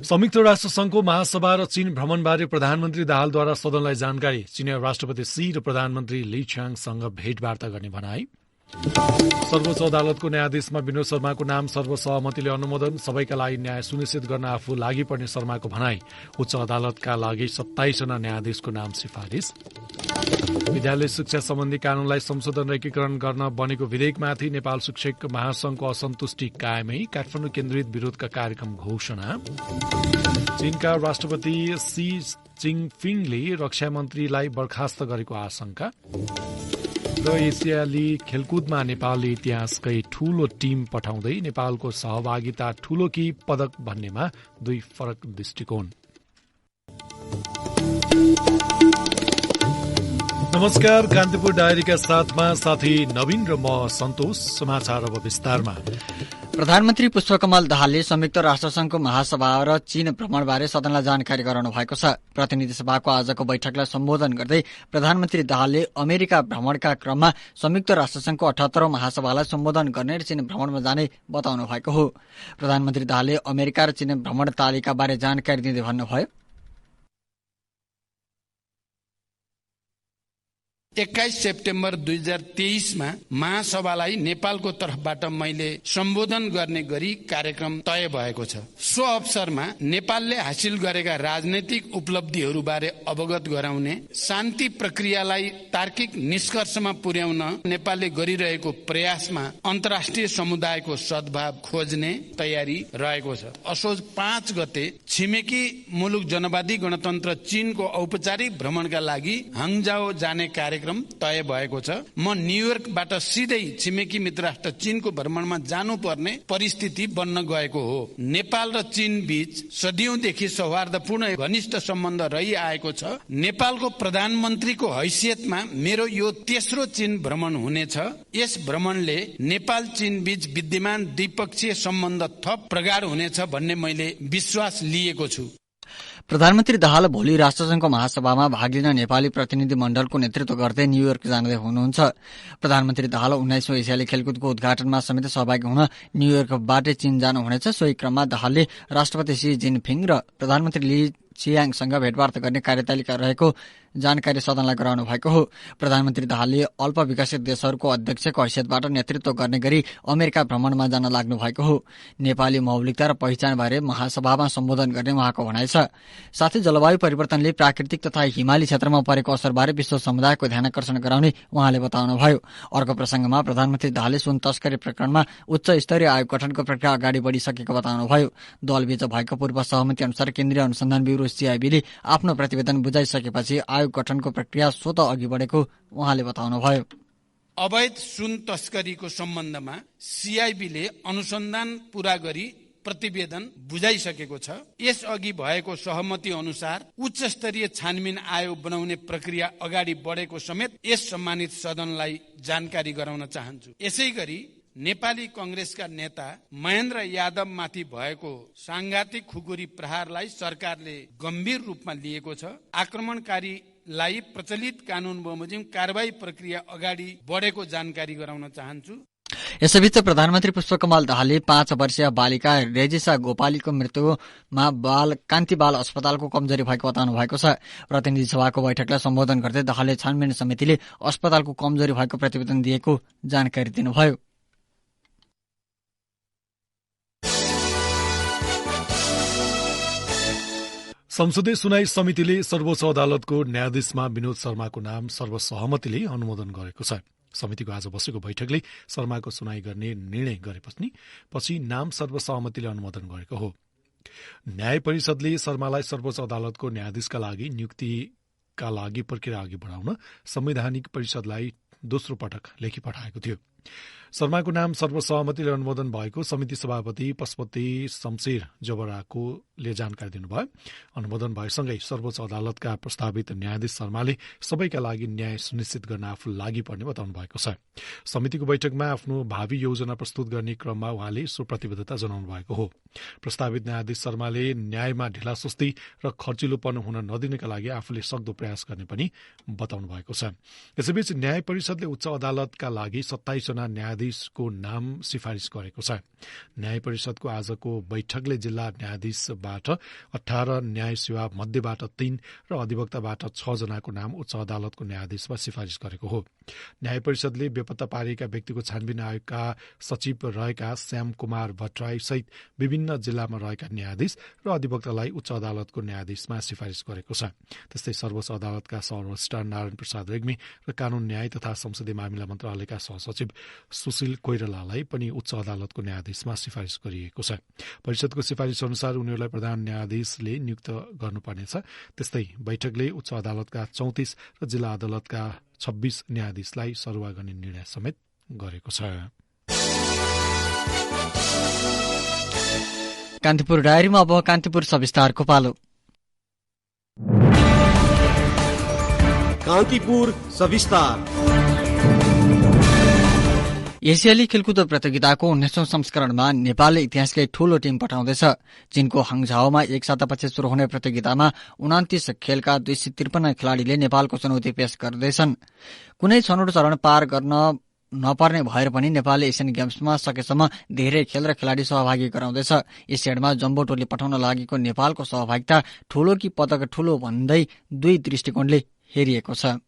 संयुक्त राष्ट्र संघको महासभा र चीन भ्रमणबारे प्रधानमन्त्री दाहालद्वारा सदनलाई जानकारी। चीनिया राष्ट्रपति सी र प्रधानमन्त्री ली च्याङसँग भेटवार्ता गर्ने भनाई। सर्वोच्च अदालतको न्यायाधीशमा विनोद शर्माको नाम सर्वसहमतिले अनुमोदन। सबैका लागि न्याय सुनिश्चित गर्न आफू लागि पर्ने शर्माको भनाई। उच्च अदालतका लागि 27 जना न्यायाधीशको नाम सिफारिस। विद्यालय शिक्षा सम्बन्धी कानूनलाई संशोधन र एकीकरण गर्न बनेको विधेयकमाथि नेपाल शिक्षक महासंघको असन्तुष्टि कायमै। काठमाडौँ केन्द्रित विरोधका कार्यक्रम घोषणा। चीनका राष्ट्रपति सी जिनपिङले रक्षा मन्त्रीलाई बर्खास्त गरेको आशंका। र एसियाली खेलकुदमा नेपालले इतिहासकै ठूलो टिम पठाउँदै नेपालको सहभागिता ठूलो कि पदक भन्नेमा दुई फरक दृष्टिकोण। नमस्कार, कान्तिपुर डायरीका साथमा साथी नवीन र म सन्तोष। समाचार अब विस्तारमा। प्रधानमन्त्री पुष्पकमल दाहालले संयुक्त राष्ट्रसंघको महासभा र चीन भ्रमणबारे सदनलाई जानकारी गराउनु भएको छ। प्रतिनिधि सभाको आजको बैठकलाई सम्बोधन गर्दै प्रधानमन्त्री दाहालले अमेरिका भ्रमणका क्रममा संयुक्त राष्ट्रसंघको 78औं महासभालाई सम्बोधन गर्ने र चीन भ्रमणमा जाने बताउनु भएको हो। प्रधानमन्त्री दाहालले अमेरिका र चीन भ्रमण तालिकाबारे जानकारी दिँदै भन्नुभयो, 21 सेप्टेम्बर 2023 मा महासभालाई नेपालको तर्फबाट मैले सम्बोधन गर्ने गरी कार्यक्रम तय भएको छ। सो अवसरमा नेपालले हासिल गरेका राजनैतिक उपलब्धिहरू बारे अवगत गराउने, शान्ति प्रक्रियालाई तार्किक निष्कर्षमा पुर्याउन नेपालले गरिरहेको प्रयासमा अन्तर्राष्ट्रिय समुदायको सद्भाव खोज्ने तयारी रहेको छ। असोज 5 गते छिमेकी मुलुक जनवादी गणतन्त्र चीनको औपचारिक भ्रमणका लागि हाङजाओ जाने कार्यक्रम तय भएको छ। म न्युयोर्कबाट सिधै छिमेकी मित्र राष्ट्र चीनको भ्रमणमा जानुपर्ने परिस्थिति बन्न गएको हो। नेपाल र चीन बीच सदियौंदेखि सौहार्दपूर्ण घनिष्ठ सम्बन्ध रहिआएको छ। नेपालको प्रधानमन्त्रीको हैसियतमा मेरो यो तेस्रो चीन भ्रमण हुनेछ। यस भ्रमणले नेपाल चीन बीच विद्यमान द्विपक्षीय सम्बन्ध थप प्रगाढ हुनेछ भन्ने मैले विश्वास लिएको छु। प्रधानमन्त्री दाहाल भोलि राष्ट्रसंघको महासभामा भाग लिन नेपाली प्रतिनिधि मण्डलको नेतृत्व गर्दै न्युयोर्क जाँदै हुनुहुन्छ। प्रधानमन्त्री दाहाल 19औं एसियाली खेलकुदको उद्घाटनमा समेत सहभागी हुन न्युयोर्कबाटै चीन जानुहुनेछ। सोही क्रममा दाहालले राष्ट्रपति सी जिनपिङ र प्रधानमन्त्री ली चियाङसँग भेटवार्ता गर्ने कार्यतालिका रहेको जानकारी सदनलाई गराउनु भएको हो। प्रधानमन्त्री दाहालले अल्प विकसित देशहरूको अध्यक्षको हैसियतबाट नेतृत्व गर्ने गरी अमेरिका भ्रमणमा जान लाग्नु भएको हो। नेपाली मौलिकता र पहिचान बारे महासभामा सम्बोधन गर्ने उहाँको भनाइ छ। साथै जलवायु परिवर्तनले प्राकृतिक तथा हिमाली क्षेत्रमा परेको असरबारे विश्व समुदायको ध्यानकर्षण गराउने उहाँले बताउनुभयो। अर्को प्रसंगमा प्रधानमन्त्री दाहालले सुन तस्करी प्रकरणमा उच्च स्तरीय आयोग गठनको प्रक्रिया अगाडि बढ़िसकेको बताउनुभयो। दलबीच भएको पूर्व सहमति अनुसार केन्द्रीय अनुसन्धान ब्युरो सीआईबीले आफ्नो प्रतिवेदन बुझाइसकेपछि आयोग गठनको प्रक्रिया स्वतः अघि बढेको उहाँले बताउनुभयो। अवैध सुन तस्करीको सम्बन्धमा सीआईबीले अनुसन्धान पूरा गरी प्रतिवेदन बुझाइसकेको छ। यसअघि भएको सहमति अनुसार उच्च स्तरीय छानबिन आयोग बनाउने प्रक्रिया अगाडि बढेको समेत यस सम्मानित सदनलाई जानकारी गराउन चाहन्छु। यसैगरी नेपाली कंग्रेसका नेता महेन्द्र यादव माथि भएको सांघातिक खुकुरी प्रहारलाई सरकारले गम्भीर रूपमा लिएको छ। आक्रमणकारीलाई प्रचलित कानून बमोजिम कारबाही प्रक्रिया अगाडि बढेको जानकारी गराउन चाहन्छु। यसैबीच प्रधानमन्त्री पुष्पकमल दाहालले 5 वर्षीय बालिका रेजिसा गोपालीको मृत्युमा कान्ति बाल अस्पतालको कमजोरी भएको बताउनु भएको छ। प्रतिनिधि सभाको बैठकलाई सम्बोधन गर्दै दाहालले छानबिन समितिले अस्पतालको कमजोरी भएको प्रतिवेदन दिएको जानकारी दिनुभयो। संसदीय सुनाई समितिले सर्वोच्च अदालतको न्यायाधीशमा विनोद शर्माको नाम सर्वसहमतिले अनुमोदन गरेको छ। समितिको आज बसेको बैठकले शर्माको सुनाई गर्ने निर्णय गरेपछि नाम सर्वसहमतिले अनुमोदन गरेको हो। न्याय परिषदले शर्मालाई सर्वोच्च अदालतको न्यायाधीशका लागि नियुक्तिका लागि प्रक्रिया अघि बढाउन संवैधानिक परिषदलाई दोस्रो पटक लेखी पठाएको थियो। शर्माको नाम सर्वसहमतिले अनुमोदन भएको समिति सभापति पशुपति शमशेर जबराकोले जानकारी दिनुभयो। अनुमोदन भएसँगै सर्वोच्च अदालतका प्रस्तावित न्यायाधीश शर्माले सबैका लागि न्याय सुनिश्चित गर्न आफू लागि पर्ने बताउनु भएको छ। समितिको बैठकमा आफ्नो भावी योजना प्रस्तुत गर्ने क्रममा उहाँले सो प्रतिबद्धता जनाउनु भएको हो। प्रस्तावित न्यायाधीश शर्माले न्यायमा ढिलासुस्ती र खर्चिलोपन हुन नदिनका लागि आफूले सक्दो प्रयास गर्ने पनि बताउनु भएको छ। यसैबीच न्याय परिषदले उच्च अदालतका लागि 27 जना न्यायाधीशको नाम सिफारिस गरेको छ। न्याय परिषदको आजको बैठकले जिल्ला न्यायाधीशबाट 18 न्याय सेवा मध्येबाट 3 र अधिवक्ताबाट 6 जनाको नाम उच्च अदालतको न्यायाधीशमा सिफारिस गरेको हो। न्याय परिषदले बेपत्ता पारिएका व्यक्तिको छानबिन आयोगका सचिव रहेका श्याम कुमार भट्टराई सहित विभिन्न जिल्लामा रहेका न्यायाधीश र अधिवक्तालाई उच्च अदालतको न्यायाधीशमा सिफारिस गरेको छ। त्यस्तै सर्वोच्च अदालतका सरजिस्ट्रार नारायण प्रसाद रेग्मी र कानून न्याय तथा संसदीय मामिला मन्त्रालयका सहसचिव सुशील कोइरालालाई पनि उच्च अदालतको न्यायाधीशमा सिफारिस गरिएको छ। परिषदको सिफारिस अनुसार उनीहरूलाई प्रधान न्यायाधीशले नियुक्त गर्नुपर्नेछ। त्यस्तै बैठकले उच्च अदालतका 34 र जिल्ला अदालतका 26 न्यायाधीशलाई सरुवा गर्ने निर्णय समेत गरेको छ। कान्तिपुर डायरीमा अब कान्तिपुर सविस्तारको पालो। कान्तिपुर सविस्तार। एसियाली खेलकुद प्रतियोगिताको 19औं संस्करणमा नेपालले इतिहासकै ठूलो टिम पठाउँदैछ। चीनको हाङझाओमा एक सातापछि शुरू हुने प्रतियोगितामा 29 खेलका 253 खेलाड़ीले नेपालको चुनौती पेश गर्दैछन्। कुनै छनौट चरण पार गर्न नपर्ने भएर पनि नेपालले एसियन गेम्समा सकेसम्म धेरै खेल र खेलाड़ी सहभागी गराउँदैछ। एसियाडमा जम्बो टोली पठाउन लागेको नेपालको सहभागिता ठूलो कि पदक ठूलो भन्दै दुई दृष्टिकोणले हेरिएको छ।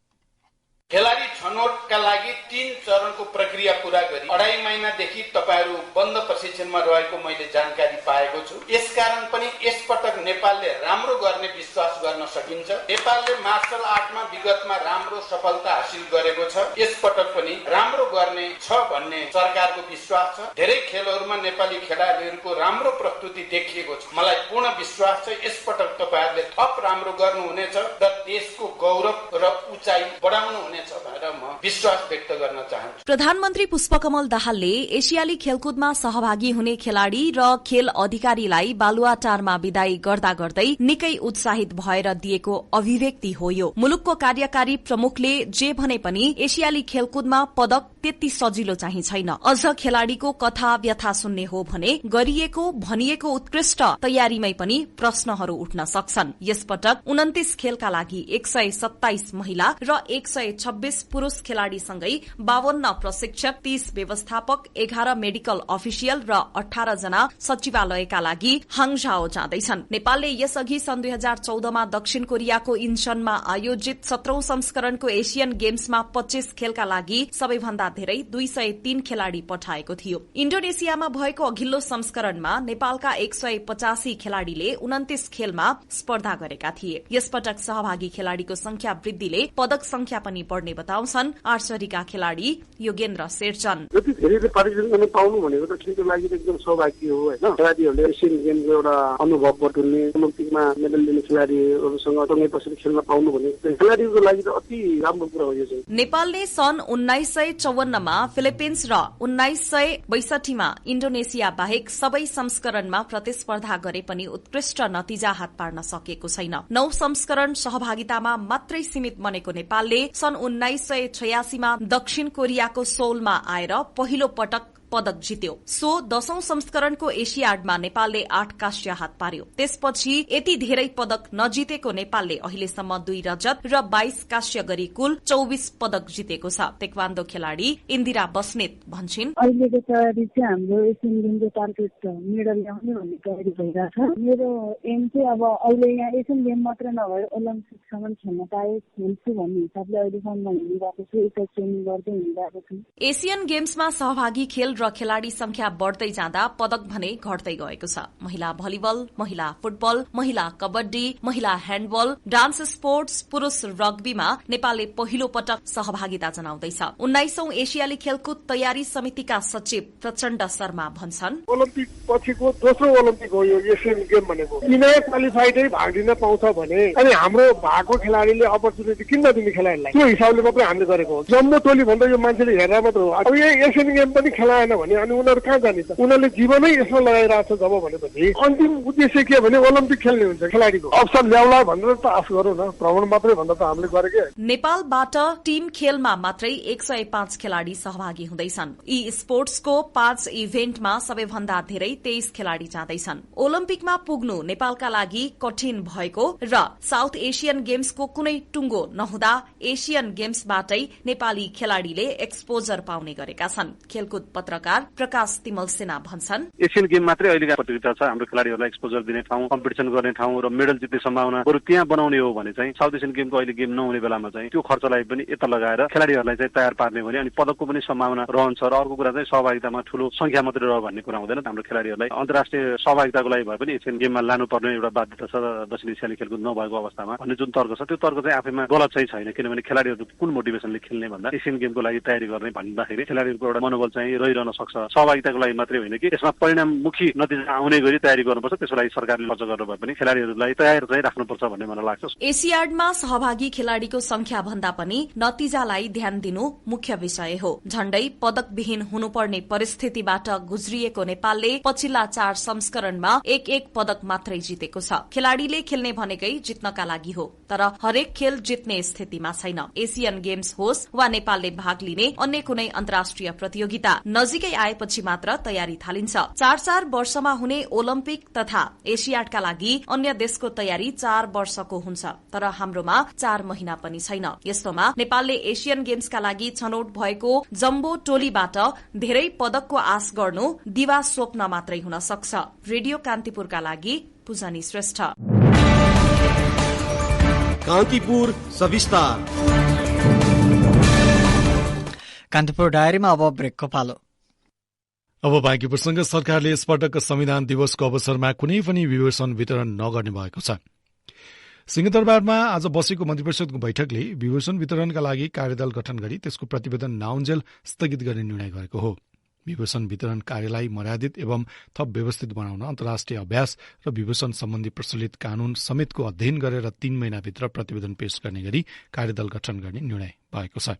खेलाडी छनौटका लागि 3 चरणको प्रक्रिया पूरा गरी 2.5 महिनादेखि तपाईहरू बन्द प्रशिक्षणमा रहेको मैले जानकारी पाएको छु। यसकारण पनि यसपटक नेपालले राम्रो गर्ने विश्वास गर्न सकिन्छ। नेपालले मार्शल आर्टमा विगतमा राम्रो सफलता हासिल गरेको छ। यसपटक पनि राम्रो गर्ने छ भन्ने सरकारको विश्वास छ। धेरै खेलहरूमा नेपाली खेलाडीहरूको राम्रो प्रस्तुति देखिएको छ। मलाई पूर्ण विश्वास छ यसपटक तपाईहरूले थप राम्रो गर्नुहुनेछ र देशको गौरव र उचाइ बढाउनुहुनेछ भनेर म विश्वास व्यक्त गर्न चाहन्छु। प्रधानमन्त्री पुष्पकमल दाहालले एसियाली खेलकुदमा सहभागी हुने खेलाड़ी र खेल अधिकारीलाई बालुवाटारमा विदाई गर्दा गर्दै निकै उत्साहित भएर दिएको अभिव्यक्ति हो यो। मुलुकको कार्यकारी प्रमुखले जे भने पनि एसियाली खेलकुदमा पदक त्यति सजिलो चाहिँ छैन। अझ खेलाड़ीको कथा व्यथा सुन्ने हो भने गरिएको भनिएको उत्कृष्ट तयारीमै पनि प्रश्नहरू उठ्न सक्छन्। यसपटक 29 खेलका लागि 127 महिला र 126 पुरूष खेलाड़ीसँगै 52 प्रशिक्षक, 30 व्यवस्थापक, 11 मेडिकल अफिसियल र 18 जना सचिवालयका लागि हाङझाओ जाँदैछन्। नेपालले यसअघि सन् 2014 मा दक्षिण कोरियाको इन्चनमा आयोजित 17औं संस्करणको एसियन गेम्समा 25 खेलका लागि सबैभन्दा धेरै 203 खेलाड़ी पठाएको थियो। इन्डोनेसियामा भएको अघिल्लो संस्करणमा नेपालका 185 खेलाड़ीले 29 खेलमा स्पर्धा गरेका थिए। यसपटक सहभागी खेलाड़ीको संख्या वृद्धिले पदक संख्या पनि बढ्ने बताउँछन् आर्चरीका खेलाड़ी योगेन्द्र शेरचन। जति धेरैले पार्टिसिपेट गर्न पाउनु भनेको त खेलको लागि एकदम सौभाग्य हो हैन। खेलाडीहरूले एसियन गेमको एउटा अनुभव बटुल्ने, ओलम्पिकमा मेडल लिने खेलाडीहरूसँग सँगै बसेर खेल्न पाउनु भनेको खेलाडीको लागि त अति राम्रो कुरा हो यो चाहिँ। नेपालले सन् 1954 मा फिलिपिन्स र 1962 मा इन्डोनेसिया बाहेक सबै संस्करणमा प्रतिस्पर्धा गरे पनि उत्कृष्ट नतिजा हात पार्न सकेको छैन। 9 संस्करण सहभागितामा मात्रै सीमित बनेको नेपालले सन् 1986 मा दक्षिण कोरियाको सोलमा आएर पहिलो पटक पदक जित्यो। सो 10औं संस्करणको एसियाडमा नेपालले 8 कांस्य हात पार्यो। त्यसपछि यति धेरै पदक नजितेको नेपालले अहिलेसम्म 2 रजत र 22 कांस्य गरी कुल 24 पदक जितेको छ। तेक्वान्दो खेलाड़ी इन्दिरा बस्नेत भन्छिन्, अहिलेको तयारी चाहिँ हाम्रो एसियन गेमको टार्गेट मेडल ल्याउने भन्ने तयारी भइरहेछ। मेरो एम चाहिँ अब अहिले यहाँ एसियन गेम मात्र नभएर ओलम्पिकसम्म खेल्न पाए खेल्छु भन्ने हिसाबले अहिलेसम्म हिँडिरहेको छु। यता ट्रेनिङ गर्दै हिँडिरहेको छु। एसियन गेम्समा सहभागी खेल र खेलाड़ी संख्या बढ़दै जाँदा पदक भने घट्दै गएको छ। महिला भलिबल, महिला फुटबल, महिला कबड्डी, महिला ह्याण्डबल, डान्स स्पोर्ट्स, पुरूष रग्बीमा नेपालले पहिलो पटक सहभागिता जनाउँदैछ। 19औं एसियाली खेलकुद तयारी समितिका सचिव प्रचण्ड शर्मा भन्छन्, ओलम्पिक पछिको दोस्रो ओलम्पिक हो यो एसियन गेम भनेको। बिना क्वालिफाइडै भाग लिन पाउँछ भने अनि हाम्रो भएको खेलाडीले अपर्च्युनिटी किन नदिने खेलाडीलाई, त्यो हिसाबले मात्रै हामीले गरेको हो। जम्बो टोली भन्दा यो मान्छेले हेरेर मात्र हो। अब यो एसियन गेम पनि खेलाएन पाएन भने अनि उनीहरू कहाँ जाने त? उनीहरूले जीवनै यसमा लगाइरहेको छ जब भनेपछि अन्तिम उद्देश्य के भने ओलम्पिक खेल्ने हुन्छ। खेलाडीको अवसर ल्याउला भनेर त आश गरौँ न, भ्रमण मात्रै भन्दा त हामीले गरेकै। नेपालबाट टिम खेलमा मात्रै 105 खेलाड़ी सहभागी हुँदैछन्। यी स्पोर्ट्सको 5 इभेन्टमा सबैभन्दा धेरै 23 खेलाड़ी जाँदैछन्। ओलम्पिकमा पुग्नु नेपालका लागि कठिन भएको र साउथ एशियन गेम्सको कुनै टुङ्गो नहुँदा एशियन गेम्सबाटै नेपाली खेलाड़ीले एक्सपोजर पाउने गरेका छन्। खेलकुद पत्रकार प्रकाश तिमल सेना भन्छन्, एशियन गेम मात्रै अहिलेका प्रतियोगिता छ, हाम्रो खेलाड़ीहरूलाई एक्सपोजर दिने ठाउँ, कम्पिटिसन गर्ने ठाउँ र मेडल जित्ने सम्भावना बरु त्यहाँ बनाउने हो भने चाहिँ साउथ एशियन गेमको अहिले गेम नहुने बेलामा चाहिँ त्यो खर्चलाई पनि यता लगाएर खेलाड़ीहरूलाई चाहिँ तयार पार्ने भने अनि पदकको पनि सम्भावना रहन्छ। र अर्को कुरा चाहिँ सहभागितामा ठूलो संख्या मात्रै रह भन्ने कुरा हुँदैन। हाम्रो खेलाड़ीहरूलाई अन्तर्राष्ट्रिय सहभागिताको लागि भए पनि एशियन गेममा लानुपर्ने एउटा बाध्यता छ दक्षिण एसियाली खेलकुद नभएको अवस्थामा भन्ने जुन तर्क छ त्यो तर्क चाहिँ आफैमा गलत चाहिँ छैन। किनभने खेलाड़ीहरू कुन मोटिभेसनले खेल्ने भन्दा एशियन गेमको लागि तयारी गर्ने भन्दाखेरि खेलाड़ीहरूको एउटा मनोबल चाहिँ रहिरहन सक्छ। सहभागिताको लागि मात्रै होइन कि यसमा परिणाममुखी नतिजा आउने गरी तयारी गर्नुपर्छ। त्यसको लागि सरकारले खर्च गर्नु भए पनि खेलाड़ीहरूलाई तयार चाहिँ राख्नुपर्छ भन्ने मलाई लाग्छ। एसियाडमा सहभागी खेलाड़ीको संख्या भन्दा पनि नतिजालाई ध्यान दिनु मुख्य विषय हो। झण्डै पदकविहीन हुनुपर्ने परिस्थितिबाट गुज्रिएको नेपालले पछिल्ला 4 संस्करणमा एक पदक मात्रै जितेको छ। खेलाड़ीले खेल्ने भनेकै जित्नका लागि हो, तर हरेक खेल जित्ने स्थितिमा छैन। एसियन गेम्स होस् वा नेपालले भाग लिने अन्य कुनै अन्तर्राष्ट्रिय प्रतियोगिता नजिकै आएपछि मात्र तयारी थालिन्छ। 4 वर्षमा हुने ओलम्पिक तथा एसियाडका लागि अन्य देशको तयारी 4 वर्षको हुन्छ, तर हाम्रोमा 4 महिना पनि छैन। यस्तोमा नेपालले एसियन गेम्सका लागि छनौट भएको जम्बो टोलीबाट धेरै पदकको आश गर्नु दिवा स्वप्न मात्रै हुन सक्छ। रेडियो कान्तिपुरका लागि पूजनी श्रेष्ठ। कान्तिपुर सविस्तार। कान्तिपुर डायरीमा अब ब्रेकको पालो। अब बाँकी प्रसंग। सरकारले यसपटक संविधान दिवसको अवसरमा कुनै पनि विभूषण वितरण नगर्ने भएको छ। सिंहदरबारमा आज बसेको मन्त्रिपरिषदको बैठकले विभूषण वितरणका लागि कार्यदल गठन गरी त्यसको प्रतिवेदन नाउन्जेल स्थगित गर्ने निर्णय गरेको हो। विभूषण वितरण कार्यलाई मर्यादित एवं थप व्यवस्थित बनाउन अन्तर्राष्ट्रिय अभ्यास र विभूषण सम्बन्धी प्रचलित कानून समेतको अध्ययन गरेर 3 महिनाभित्र प्रतिवेदन पेश गर्ने गरी कार्यदल गठन गर्ने निर्णय भएको छ।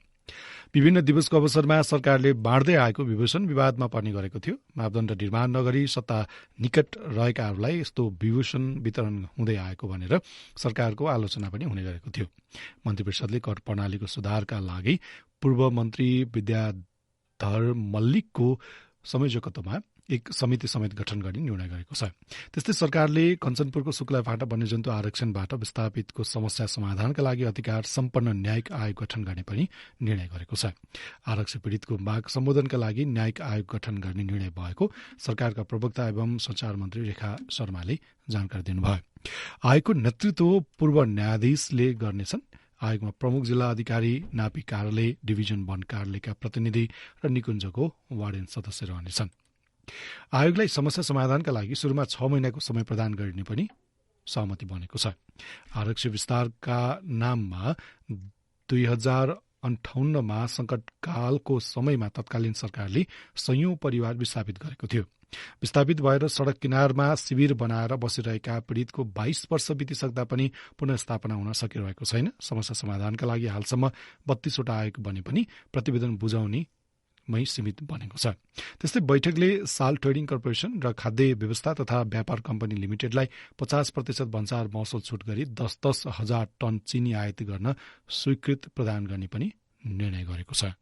विभिन्न दिवसको अवसरमा सरकारले बाँड्दै आएको विभूषण विवादमा पर्ने गरेको थियो। मापदण्ड निर्माण नगरी सत्ता निकट रहेकाहरूलाई यस्तो विभूषण वितरण हुँदै आएको भनेर सरकारको आलोचना पनि हुने गरेको थियो। मन्त्रिपरिषदले कर प्रणालीको सुधारका लागि पूर्व मन्त्री विद्याधर मल्लिकको संयोजकत्वमा एक समिति समेत गठन गर्ने निर्णय गरेको छ। त्यस्तै सरकारले कञ्चनपुरको शुक्ला फाटा वन्यजन्तु आरक्षणबाट विस्थापितको समस्या समाधानका लागि अधिकार सम्पन्न न्यायिक आयोग गठन गर्ने पनि निर्णय गरेको छ। आरक्षण पीड़ितको माग सम्बोधनका लागि न्यायिक आयोग गठन गर्ने निर्णय भएको सरकारका प्रवक्ता एवं संचार मन्त्री रेखा शर्माले जानकारी दिनुभयो। आयोगको नेतृत्व पूर्व न्यायाधीशले गर्नेछन्। आयोगमा प्रमुख जिल्ला अधिकारी, नापी कार्यालय, डिभिजन वन कार्यालयका प्रतिनिधि र निकुञ्जको वार्डेन सदस्य रहनेछन्। आयोगलाई समस्या समाधानका लागि सुरुमा 6 महिनाको समय प्रदान गर्ने पनि सहमति बनेको छ। आरक्षण विस्तारका नाममा 2058मा संकटकालको समयमा तत्कालीन सरकारले सयौं परिवार विस्थापित गरेको थियो। विस्थापित भएर सड़क किनारमा शिविर बनाएर बसिरहेका पीड़ितको 22 वर्ष बितिसक्दा पनि पुनर्स्थापना हुन सकिरहेको छैन। समस्या समाधानका लागि हालसम्म 32 वटा आयोग बने पनि प्रतिवेदन बुझाउने मै सीमित बनेको छ। त्यस्तै बैठकले साल ट्रेडिङ कर्पोरेसन र खाद्य व्यवस्था तथा व्यापार कम्पनी लिमिटेडलाई 50% भन्सार महसुल छुट गरी 10,000 टन चिनी आयात गर्न स्वीकृत प्रदान गर्ने पनि निर्णय गरेको छ।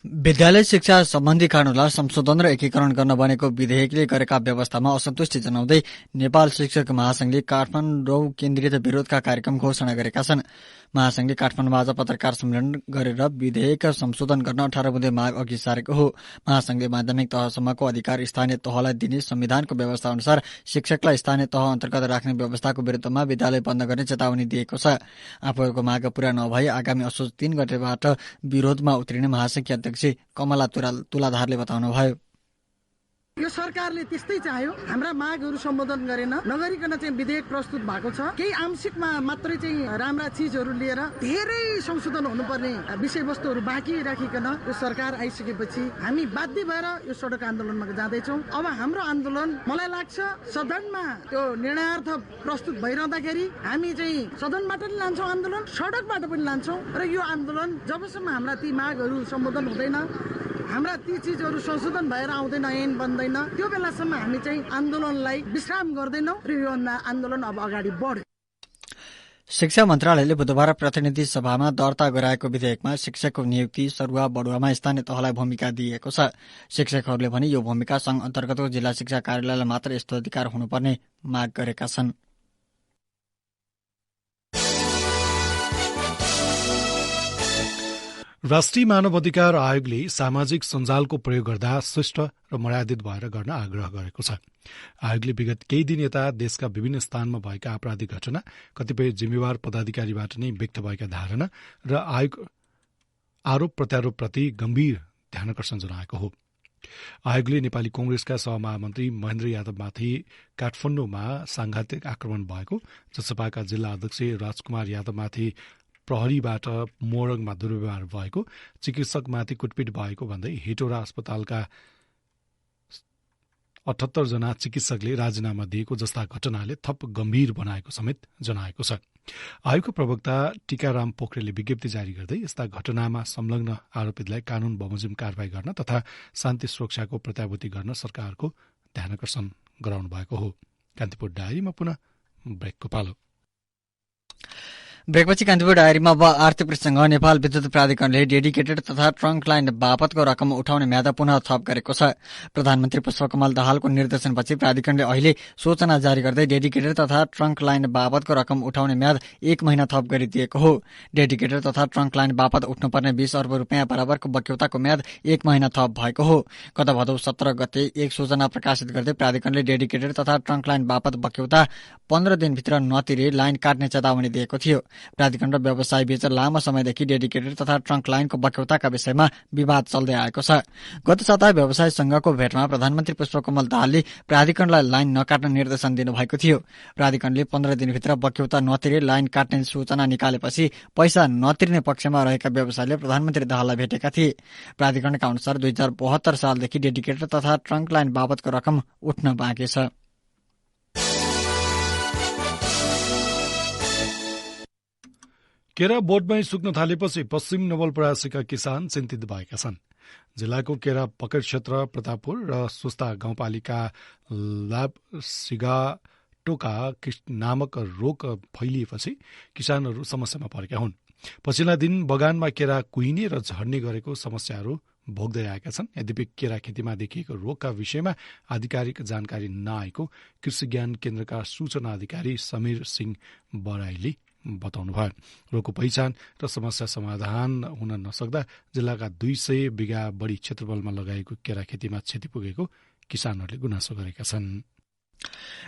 विद्यालय शिक्षा सम्बन्धी कानूनलाई संशोधन र एकीकरण गर्न बनेको विधेयकले गरेका व्यवस्थामा असन्तुष्टि जनाउँदै नेपाल शिक्षक महासंघले काठमाडौँ केन्द्रित विरोधका कार्यक्रम घोषणा गरेका छन्। महासंघले काठमाडौँमा आज पत्रकार सम्मेलन गरेर विधेयक संशोधन गर्न 18 बुँदे माग अघि सारेको हो। महासंघले माध्यमिक तहसम्मको अधिकार स्थानीय तहलाई दिने संविधानको व्यवस्था अनुसार शिक्षकलाई स्थानीय तह अन्तर्गत राख्ने व्यवस्थाको विरुद्धमा विद्यालय बन्द गर्ने चेतावनी दिएको छ। आफूहरूको माग पूरा नभई आगामी असोज 3 गतेबाट विरोधमा उत्रिने महासंघकी अध्यक्ष कमला तुलाधारले बताउनुभयो। यो सरकारले त्यस्तै चाह्यो, हाम्रा मागहरू सम्बोधन गरेन, नगरिकन चाहिँ विधेयक प्रस्तुत भएको छ। केही आंशिकमा मात्रै चाहिँ राम्रा चिजहरू लिएर धेरै संशोधन हुनुपर्ने विषयवस्तुहरू बाँकी राखिकन यो सरकार आइसकेपछि हामी बाध्य भएर यो सडक आन्दोलनमा जाँदैछौँ। अब हाम्रो आन्दोलन मलाई लाग्छ सदनमा त्यो निर्णयार्थ प्रस्तुत भइरहँदाखेरि हामी चाहिँ सदनबाट पनि लान्छौँ आन्दोलन, सडकबाट पनि लान्छौँ र यो आन्दोलन जबसम्म हाम्रा ती मागहरू सम्बोधन हुँदैन, हाम्रा ती चिजहरू संशोधन भएर आउँदैन, ऐन बन्दैन, त्यो बेलासम्म हामी चाहिँ आन्दोलनलाई विश्राम गर्दैनौँ र यो आन्दोलन अब अगाडि बढ्यो। शिक्षा मन्त्रालयले बुधबार प्रतिनिधि सभामा दर्ता गराएको विधेयकमा शिक्षकको नियुक्ति सरुवा बढुवामा स्थानीय तहलाई भूमिका दिएको छ। शिक्षकहरूले भने यो भूमिका संघ अन्तर्गतको जिल्ला शिक्षा कार्यालयलाई मात्र यस्तो अधिकार हुनुपर्ने माग गरेका छन्। राष्ट्रिय मानव अधिकार आयोगले सामाजिक सञ्जालको प्रयोग गर्दा शिष्ट र मर्यादित भएर गर्न आग्रह गरेको छ। आयोगले विगत केही दिन यता देशका विभिन्न स्थानमा भएका आपराधिक घटना, कतिपय जिम्मेवार पदाधिकारीबाट नै व्यक्त भएका धारणा र आरोप प्रत्यारोपप्रति गम्भीर ध्यानकर्षण जनाएको हो। आयोगले नेपाली कांग्रेसका सहमहामन्त्री महेन्द्र यादवमाथि काठमाडौँमा सांघातिक आक्रमण भएको, जसपाका जिल्ला अध्यक्ष राजकुमार यादवमाथि प्रहरीबाट मोरङमा दुर्व्यवहार भएको, चिकित्सकमाथि कुटपिट भएको भन्दै हेटौडा अस्पतालका 78 जना चिकित्सकले राजीनामा दिएको जस्ता घटनाले थप गम्भीर बनाएको समेत जनाएको छ। आयोगको प्रवक्ता टीकाराम पोखरेलले विज्ञप्ति जारी गर्दै यस्ता घटनामा संलग्न आरोपितलाई कानून बमोजिम कारवाही गर्न तथा शान्ति सुरक्षाको प्रत्याभूति गर्न सरकारको ध्यानकर्षण गराउनु भएको हो। कान्तिपुर डायरीमा पुनः ब्रेकको पालो। ब्रेकपछि कान्तिपुर डायरीमा अब आर्थिक प्रसंग। नेपाल विद्युत प्राधिकरणले डेडिकेटेड तथा ट्रङ्क लाइन बापतको रकम उठाउने म्याद पुनः थप गरेको छ। प्रधानमन्त्री पुष्पकमल दाहालको निर्देशनपछि प्राधिकरणले अहिले सूचना जारी गर्दै डेडिकेटेड तथा ट्रङ्क लाइन बापतको रकम उठाउने म्याद 1 महिना थप गरिदिएको हो। डेडिकेटेड तथा ट्रङ्क लाइन बापत उठ्नुपर्ने 20 अर्ब रुपियाँ बराबरको बक्यौताको म्याद 1 महिना थप भएको हो। गत भदौ 17 गते एक सूचना प्रकाशित गर्दै प्राधिकरणले डेडिकेटेड तथा ट्रङ्क लाइन बापत बक्यौता 15 दिनभित्र नतिरे लाइन काट्ने चेतावनी दिएको थियो। प्राधिकरण र व्यवसाय बीच लामो समयदेखि डेडिकेटेड तथा ट्रङ्क लाइनको बक्यौताका विषयमा विवाद चल्दै आएको छ। गत साता व्यवसाय संघको भेटमा प्रधानमन्त्री पुष्पकमल दाहालले प्राधिकरणलाई लाइन नकाट्न निर्देशन दिनुभएको थियो। प्राधिकरणले 15 दिनभित्र बक्यौता नतिरे लाइन काट्ने सूचना निकालेपछि पैसा नतिर्ने पक्षमा रहेका व्यवसायले प्रधानमन्त्री दाहाललाई भेटेका थिए। प्राधिकरणका अनुसार 2072 सालदेखि डेडिकेटेड तथा ट्रङ्क लाइन बाबतको रकम उठ्न बाँकी छ। केरा बोटमै सुक्न थालेपछि पश्चिम नवलपरासीका किसान चिन्तित भएका छन्। जिल्लाको केरा पकेट क्षेत्र प्रतापपुर र सुस्ता गाउँपालिका लाभसिगाटोका नामक रोग फैलिएपछि किसानहरू समस्यामा परेका हुन्। पछिल्ला दिन बगानमा केरा कुहिने र झर्ने गरेको समस्याहरू भोग्दै आएका छन्। यद्यपि केरा खेतीमा देखिएको रोगका विषयमा आधिकारिक जानकारी नआएको कृषि ज्ञान केन्द्रका सूचना अधिकारी समीर सिंह बराईले बताउनुभयो। रोगको पहिचान र समस्या समाधान हुन नसक्दा जिल्लाका 200 बिघा बढी क्षेत्रफलमा लगाएको केरा खेतीमा क्षति पुगेको किसानहरूले गुनासो गरेका छन्।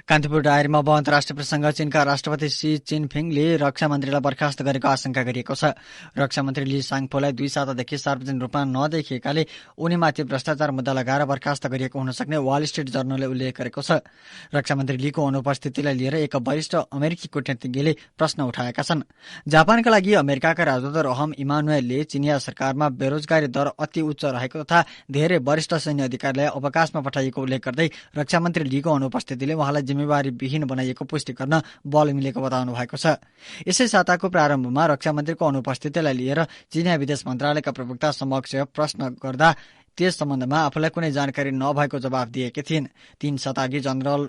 कान्तिपुर डायरीमा अब अन्तर्राष्ट्रिय प्रसंग। चीनका राष्ट्रपति सी जिनपिङले रक्षा मन्त्रीलाई बर्खास्त गरेको आशंका गरिएको छ। रक्षा मन्त्री ली साङपोलाई 2 सातादेखि सार्वजनिक रूपमा नदेखिएकाले उनीमाथि भ्रष्टाचार मुद्दा लगाएर बर्खास्त गरिएको हुन सक्ने वाल स्ट्रिट जर्नलले उल्लेख गरेको छ। रक्षा मन्त्री लीको अनुपस्थितिलाई लिएर एक वरिष्ठ अमेरिकी कूटनीतिज्ञले प्रश्न उठाएका छन्। जापानका लागि अमेरिकाका राजदूत रहम इमानुएलले चिनिया सरकारमा बेरोजगारी दर अति उच्च रहेको तथा धेरै वरिष्ठ सैन्य अधिकारीलाई अवकाशमा पठाइएको उल्लेख गर्दै रक्षा मन्त्री लीको अनुपस्थिति उहाँलाई जिम्मेवारी विहीन बनाइएको पुष्टि गर्न बल मिलेको बताउनु भएको छ। यसै साताको प्रारम्भमा रक्षा मन्त्रीको अनुपस्थितिलाई लिएर चीनिया विदेश मन्त्रालयका प्रवक्ता समक्ष प्रश्न गर्दा त्यस सम्बन्धमा आफूलाई कुनै जानकारी नभएको जवाफ दिएकी थिइन्। 3 साताअघि जनरल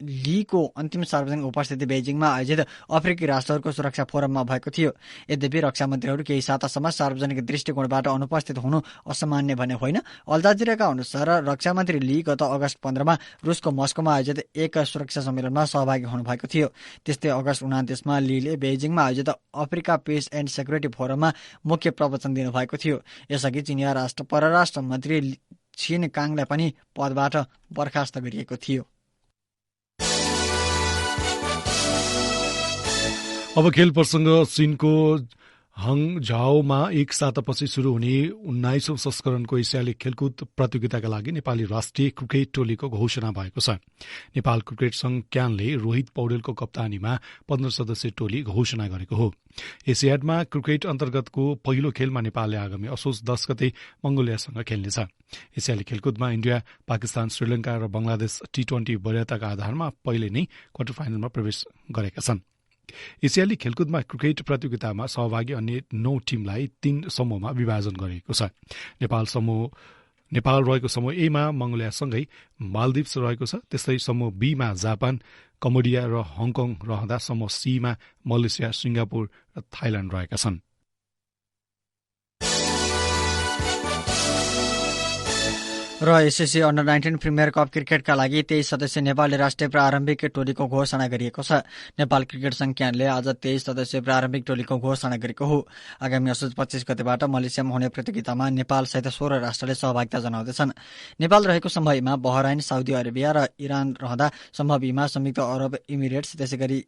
लीको अन्तिम सार्वजनिक उपस्थिति बेजिङमा आयोजित अफ्रिकी राष्ट्रहरूको सुरक्षा फोरममा भएको थियो। यद्यपि रक्षा मन्त्रीहरू केही सातासम्म सार्वजनिक दृष्टिकोणबाट अनुपस्थित हुनु असामान्य भने होइन। अल जजिराका अनुसार रक्षा मन्त्री ली गत अगस्त 15 मा रुसको मस्कोमा आयोजित एक सुरक्षा सम्मेलनमा सहभागी हुनुभएको थियो। त्यस्तै अगस्त 29 मा लीले बेजिङमा आयोजित अफ्रिका पिस एन्ड सेक्युरिटी फोरममा मुख्य प्रवचन दिनुभएको थियो। यसअघि चिनिया परराष्ट्र मन्त्री छिन काङलाई पनि पदबाट बर्खास्त गरिएको थियो। अब खेल प्रसंग। चीनको हङझाओमा एक सातापछि शुरू हुने 19औं संस्करणको एसियाली खेलकुद प्रतियोगिताका लागि नेपाली राष्ट्रिय क्रिकेट टोलीको घोषणा भएको छ। नेपाल क्रिकेट संघ क्यानले रोहित पौडेलको कप्तानीमा 15 सदस्यीय टोली घोषणा गरेको हो। एसियाडमा क्रिकेट अन्तर्गतको पहिलो खेलमा नेपालले आगामी असोज 10 गते मंगोलियासँग खेल्नेछ। एसियाली खेलकुदमा इन्डिया, पाकिस्तान, श्रीलंका र बंगलादेश T20 वरियताका आधारमा पहिले नै क्वार्टर फाइनलमा प्रवेश गरेका छन्। एसियाली खेलकुदमा क्रिकेट प्रतियोगितामा सहभागी अन्य 9 टिमलाई 3 समूहमा विभाजन गरिएको छ। नेपाल रहेको समूह ए मा मंगोलियासँगै मालदिप्स रहेको छ। त्यस्तै समूह बी मा जापान, कम्बोडिया र हङकङ रहँदा समूह सी मा मलेसिया, सिंगापुर र थाइल्याण्ड रहेका छन्। र एसएससी अन्डर 19 प्रिमियर कप क्रिकेटका लागि 23 सदस्यीय नेपाली राष्ट्रिय प्रारम्भिक टोलीको घोषणा गरिएको छ। नेपाल क्रिकेट संघ क्यानले आज 23 सदस्यीय प्रारम्भिक टोलीको घोषणा गरेको हो। आगामी असोज 25 गतेबाट मलेसियामा हुने प्रतियोगितामा नेपाल सहित 16 राष्ट्रले सहभागिता जनाउँदैछन्। नेपाल रहेको समूह मा बहराइन, साउदी अरेबिया र इरान रहँदा समूह बी मा संयुक्त अरब इमिरेट्स, त्यसैगरी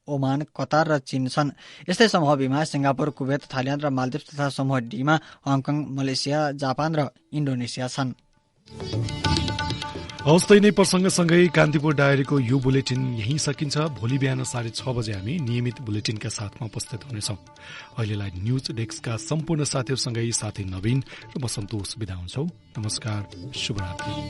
ओमान, कतार र चीन छन्। यस्तै समूह बी मा सिंगापुर, कुवेत, थाइल्याण्ड र मालदिप्स तथा समूह डी मा हङकङ, मलेसिया, जापान र इन्डोनेसिया छन्। हौस्तै नै प्रसंगसँगै कान्तिपुर डायरीको यो बुलेटिन यही सकिन्छ। भोलि बिहान 6:30 बजे हामी नियमित बुलेटिनका साथमा उपस्थित हुनेछौं। अहिलेलाई न्यूज डेस्कका सम्पूर्ण साथीहरूसँगै साथी नवीन र म सन्तोष बिदा हुन्छौ। नमस्कार, शुभरात्रि।